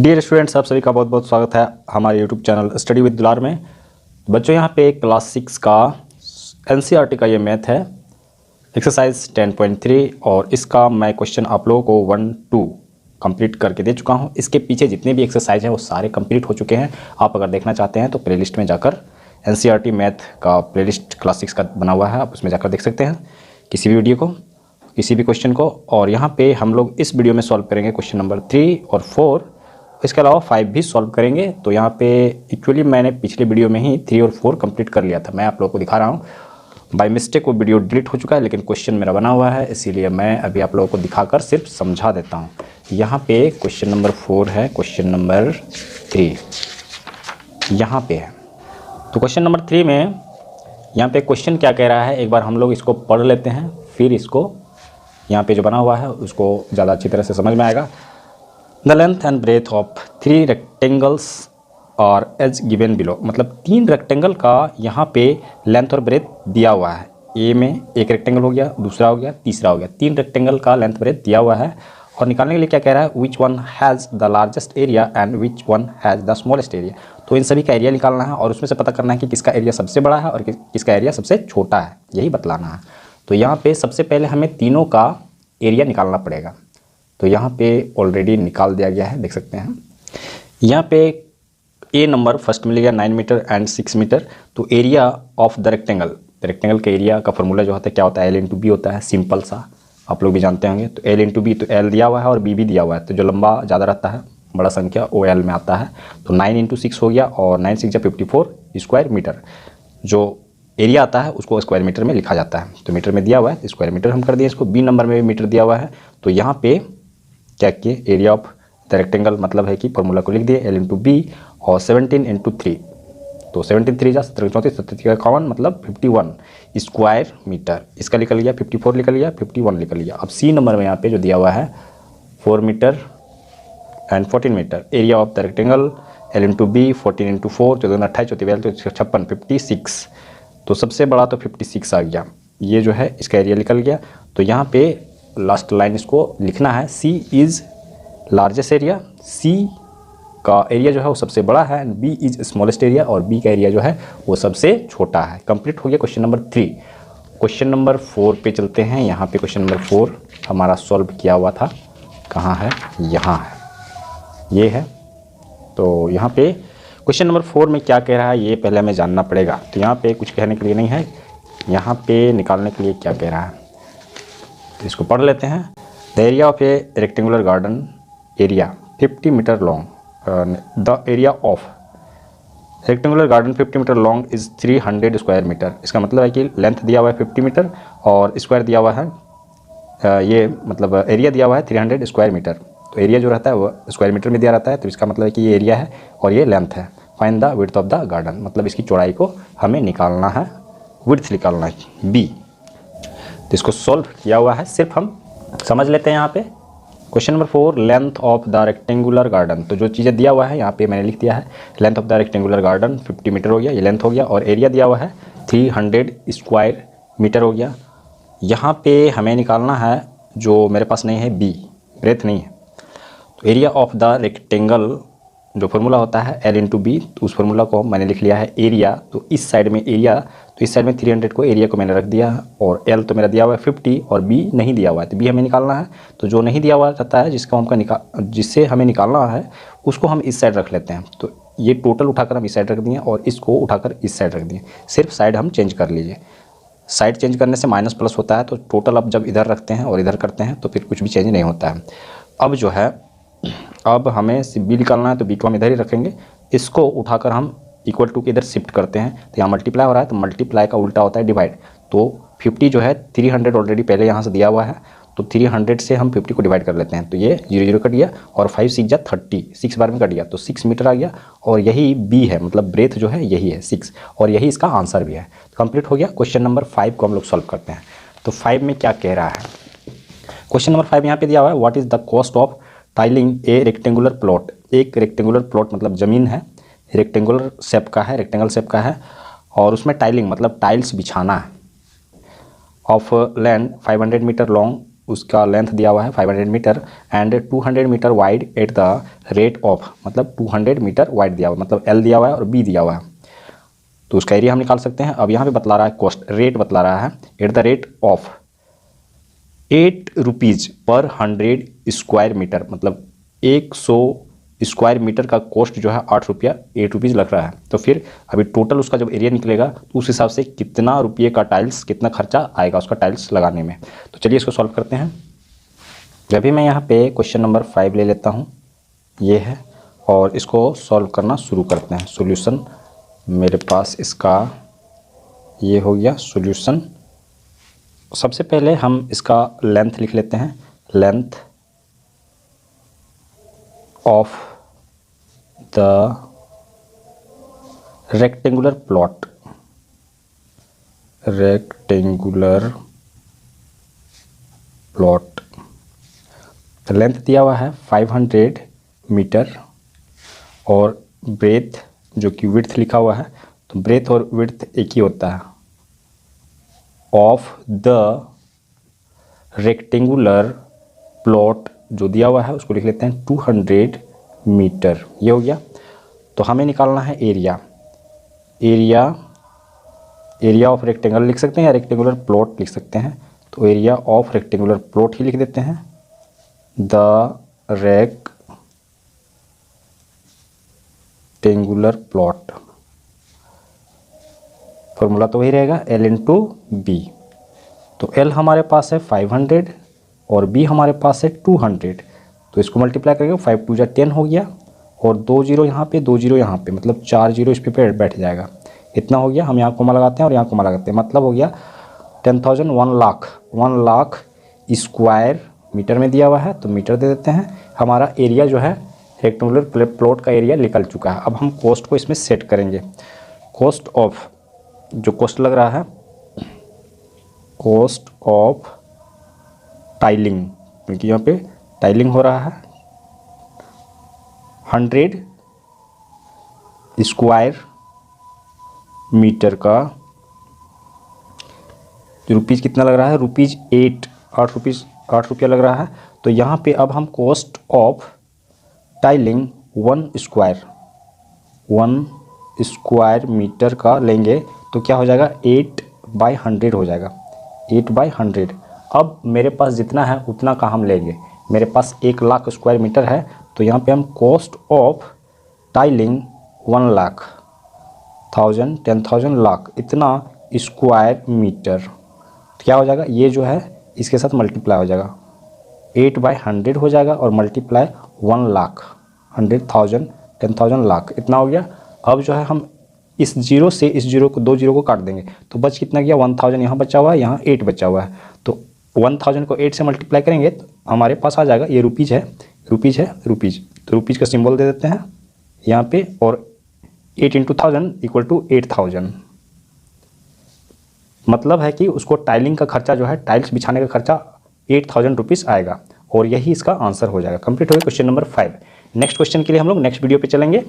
Dear students, आप सभी का बहुत बहुत स्वागत है हमारे यूट्यूब चैनल स्टडी विद दुलार में। बच्चों, यहाँ पे क्लास 6 का एनसीईआरटी का ये मैथ है, एक्सरसाइज 10.3, और इसका मैं क्वेश्चन आप लोगों को 1-2 कंप्लीट करके दे चुका हूँ। इसके पीछे जितने भी एक्सरसाइज हैं वो सारे कंप्लीट हो चुके हैं। आप अगर देखना चाहते हैं तो प्लेलिस्ट में जाकर एनसीईआरटी मैथ का प्लेलिस्ट क्लास 6 का बना हुआ है, आप उसमें जाकर देख सकते हैं किसी भी वीडियो को, किसी भी क्वेश्चन को। और यहाँ पे हम लोग इस वीडियो में सॉल्व करेंगे क्वेश्चन नंबर 3 और 4, इसके अलावा 5 भी सॉल्व करेंगे। तो यहाँ पे एक्चुअली मैंने पिछले वीडियो में ही 3 और 4 कंप्लीट कर लिया था। मैं आप लोगों को दिखा रहा हूँ, बाय मिस्टेक वो वीडियो डिलीट हो चुका है, लेकिन क्वेश्चन मेरा बना हुआ है, इसीलिए मैं अभी आप लोगों को दिखाकर सिर्फ समझा देता हूँ। यहाँ पे क्वेश्चन नंबर 4 है, क्वेश्चन नंबर 3 यहाँ पे है। तो क्वेश्चन नंबर 3 में यहाँ पे क्वेश्चन क्या कह रहा है, एक बार हम लोग इसको पढ़ लेते हैं, फिर इसको यहाँ पे जो बना हुआ है उसको ज़्यादा अच्छी तरह से समझ में आएगा। The length and breath of 3 rectangles और एज गिवन बिलो, मतलब 3 रेक्टेंगल का यहाँ पे लेंथ और ब्रेथ दिया हुआ है। ए में एक रेक्टेंगल हो गया, दूसरा हो गया, तीसरा हो गया, 3 रेक्टेंगल का लेंथ ब्रेथ दिया हुआ है। और निकालने के लिए क्या कह रहा है, which one has the largest area and which one has the smallest area. तो इन सभी का एरिया निकालना है और उसमें से पता करना है कि किसका एरिया सबसे बड़ा है और किसका एरिया सबसे छोटा है, यही बतलाना है। तो यहाँ पे सबसे पहले हमें तीनों का एरिया निकालना पड़ेगा। तो यहाँ पे ऑलरेडी निकाल दिया गया है, देख सकते हैं। यहाँ पे ए नंबर फर्स्ट में लिया 9 मीटर एंड 6 मीटर। तो एरिया ऑफ द रेक्टेंगल के एरिया का फॉर्मूला जो होता है क्या होता है, एल इंटू बी होता है, सिंपल सा, आप लोग भी जानते होंगे। तो एल इंटू बी, तो एल दिया हुआ है और बी भी दिया हुआ है, तो जो लंबा ज़्यादा रहता है, बड़ा संख्या, वो एल में आता है। तो 9 इंटू 6 हो गया और 9 6 54 स्क्वायर मीटर। जो एरिया आता है उसको स्क्वायर मीटर में लिखा जाता है, तो मीटर में दिया हुआ है, स्क्वायर मीटर हम कर दिए इसको। बी नंबर में भी मीटर दिया हुआ है। तो यहाँ पे क्या किए, एरिया ऑफ द रेक्टेंगल मतलब है कि फॉर्मूला को लिख दिए एल इंटू बी, और 17 इंटू 3, तो 17 3 जा 17 34 37 51, मतलब 51 स्क्वायर मीटर। इसका निकल गया 54, निकल गया 51, निकल गया। अब सी नंबर में यहाँ पे जो दिया हुआ है 4 metre and 14 metre, area of the rectangle L into B, 14 into 4, 14 28 42 56 56। तो सबसे बड़ा तो 56 आ गया, ये जो है इसका एरिया निकल गया। तो यहाँ पे लास्ट लाइन इसको लिखना है, C is largest area, C का एरिया जो है वो सबसे बड़ा है, and B is smallest area, और बी का एरिया जो है वो सबसे छोटा है। कंप्लीट हो गया क्वेश्चन नंबर 3। क्वेश्चन नंबर 4 पे चलते हैं। यहाँ पे क्वेश्चन नंबर 4 हमारा सॉल्व किया हुआ था, कहाँ है, यहाँ है, ये है। तो यहाँ पे क्वेश्चन नंबर 4 में क्या कह रहा है ये पहले हमें जानना पड़ेगा। तो यहाँ पे कुछ कहने के लिए नहीं है, यहाँ पे निकालने के लिए क्या कह रहा है, तो इसको पढ़ लेते हैं। The area of a rectangular garden, area 50 metre long, the area of rectangular garden 50 metre long is 300 square metre. इसका मतलब है कि लेंथ दिया हुआ है 50 मीटर और स्क्वायर दिया हुआ है, ये मतलब एरिया दिया हुआ है 300 स्क्वायर मीटर। तो एरिया जो रहता है वो स्क्वायर मीटर में दिया रहता है, तो इसका मतलब है कि ये एरिया है और ये लेंथ है। Find the width of the garden, मतलब इसकी चौड़ाई को हमें निकालना है, विड्थ निकालना है, बी। तो इसको सॉल्व किया हुआ है, सिर्फ हम समझ लेते हैं। यहाँ पे question number 4, length of the rectangular garden. तो जो चीज़ें दिया हुआ है यहाँ पे मैंने लिख दिया है, length of the rectangular garden 50 metre हो गया, ये लेंथ हो गया, और एरिया दिया हुआ है 300 स्क्वायर मीटर हो गया। यहाँ पे हमें निकालना है, जो मेरे पास नहीं है, बी, ब्रेथ नहीं है। तो एरिया ऑफ द रेक्टेंगल जो फार्मूला होता है एल इंटू बी, तो उस फार्मूला को मैंने लिख लिया है एरिया। तो इस साइड में एरिया, तो इस साइड में 300 को एरिया को मैंने रख दिया, और एल तो मेरा दिया हुआ है 50 और बी नहीं दिया हुआ है, तो बी हमें निकालना है। तो जो नहीं दिया हुआ रहता है जिससे हमें निकालना है उसको हम इस साइड रख लेते हैं। तो ये टोटल उठाकर हम इस साइड रख दिए और इसको उठाकर इस साइड रख दिए, सिर्फ साइड हम चेंज कर लीजिए। साइड चेंज करने से माइनस प्लस होता है, तो टोटल अब जब इधर रखते हैं और इधर करते हैं तो फिर कुछ भी चेंज नहीं होता है। अब जो है, अब हमें बी निकालना है, तो बी को हम इधर ही रखेंगे, इसको उठाकर हम इक्वल टू के इधर शिफ्ट करते हैं। तो यहाँ मल्टीप्लाई हो रहा है, तो मल्टीप्लाई का उल्टा होता है डिवाइड। तो 50 जो है 300 ऑलरेडी पहले यहाँ से दिया हुआ है, तो 300 से हम 50 को डिवाइड कर लेते हैं, तो ये 0 0 कट गया, और 5 6 जा 30, 6 बार में कट गया, तो 6 मीटर आ गया, और यही बी है, मतलब ब्रेथ जो है यही है 6, और यही इसका आंसर भी है। कंप्लीट हो गया। क्वेश्चन नंबर 5 को हम लोग सॉल्व करते हैं। तो 5 में क्या कह रहा है, क्वेश्चन नंबर 5 यहाँ पे दिया हुआ है, what is the cost of tiling A rectangular plot. एक रेक्टेंगुलर प्लॉट मतलब ज़मीन है, रेक्टेंगुलर शेप का है, रेक्टेंगल शेप का है, और उसमें टाइलिंग मतलब टाइल्स बिछाना है, ऑफ लैंड 500 मीटर लॉन्ग, उसका लेंथ दिया हुआ है 500 metre and 200 metre wide at the rate of, मतलब 200 मीटर वाइड दिया हुआ है, मतलब L दिया हुआ है और B दिया हुआ है, तो उसका एरिया हम निकाल सकते हैं। अब यहाँ पे बतला रहा है कॉस्ट, रेट बतला रहा है eight the rate of 8 rupees पर 100 स्क्वायर मीटर, मतलब 100 स्क्वायर मीटर का कॉस्ट जो है 8 रुपया 8 रुपीज़ लग रहा है। तो फिर अभी टोटल उसका जब एरिया निकलेगा तो उस हिसाब से कितना रुपये का टाइल्स, कितना खर्चा आएगा उसका टाइल्स लगाने में। तो चलिए इसको सॉल्व करते हैं। अभी मैं यहाँ पे क्वेश्चन नंबर 5 ले लेता हूँ, ये है, और इसको सॉल्व करना शुरू करते हैं। सॉल्यूशन मेरे पास इसका ये हो गया सॉल्यूशन। सबसे पहले हम इसका लेंथ लिख लेते हैं, length of the rectangular plot, rectangular plot length दिया हुआ है 500 मीटर और ब्रेथ जो कि विड्थ लिखा हुआ है, तो ब्रेथ और विड्थ एक ही होता है, ऑफ द रेक्टेंगुलर प्लॉट जो दिया हुआ है उसको लिख लेते हैं 200 मीटर, ये हो गया। तो हमें निकालना है एरिया, एरिया ऑफ रेक्टेंगल लिख सकते हैं या रेक्टेंगुलर प्लॉट लिख सकते हैं, तो एरिया ऑफ रेक्टेंगुलर प्लॉट ही लिख देते हैं, द रेक्टेंगुलर प्लॉट, फॉर्मूला तो वही रहेगा L इंटू बी। तो L हमारे पास है 500 और B हमारे पास है 200, तो इसको मल्टीप्लाई करेंगे 5 2 10 हो गया, और 2 जीरो यहाँ पे 2 जीरो यहाँ पे, मतलब 4 जीरो इस पे बैठ जाएगा, इतना हो गया। हम यहाँ कोमा लगाते हैं और यहाँ कोमा लगाते हैं, मतलब हो गया 10,000 1 लाख स्क्वायर मीटर में दिया हुआ है, तो मीटर दे देते हैं। हमारा एरिया जो है रेक्टेंगुलर प्लॉट का एरिया निकल चुका है। अब हम कॉस्ट को इसमें सेट करेंगे, कॉस्ट ऑफ जो कॉस्ट लग रहा है, कॉस्ट ऑफ टाइलिंग, क्योंकि यहाँ पे टाइलिंग हो रहा है 100 स्क्वायर मीटर का रुपीज़ कितना लग रहा है, रुपीज़ 8 रुपया लग रहा है। तो यहाँ पे अब हम cost of tiling 1 square metre का लेंगे, तो क्या हो जाएगा 8/100 हो जाएगा, 8/100। अब मेरे पास जितना है उतना का हम लेंगे, मेरे पास 1 लाख स्क्वायर मीटर है, तो यहाँ पे हम cost of tiling 1 lakh 10,000 lakh इतना स्क्वायर मीटर, तो क्या हो जाएगा, ये जो है इसके साथ मल्टीप्लाई हो जाएगा, 8/100 हो जाएगा और मल्टीप्लाई 1 लाख 100,000 10,000 लाख, इतना हो गया। अब जो है हम इस जीरो से इस जीरो को 2 जीरो को काट देंगे, तो बच कितना गया 1000, यहाँ बचा हुआ है, यहाँ 8 बचा हुआ है, तो 1000 को 8 से मल्टीप्लाई करेंगे तो हमारे पास आ जाएगा, ये रुपीज़ है, तो रुपीज़ का सिंबल दे देते हैं यहाँ पे, और 8 × 1000 = 8000, मतलब है कि उसको टाइलिंग का खर्चा जो है, टाइल्स बिछाने का खर्चा 8000 रुपीज़ आएगा, और यही इसका आंसर हो जाएगा। कंप्लीट हो गया क्वेश्चन नंबर 5। नेक्स्ट क्वेश्चन के लिए हम लोग नेक्स्ट वीडियो पे चलेंगे।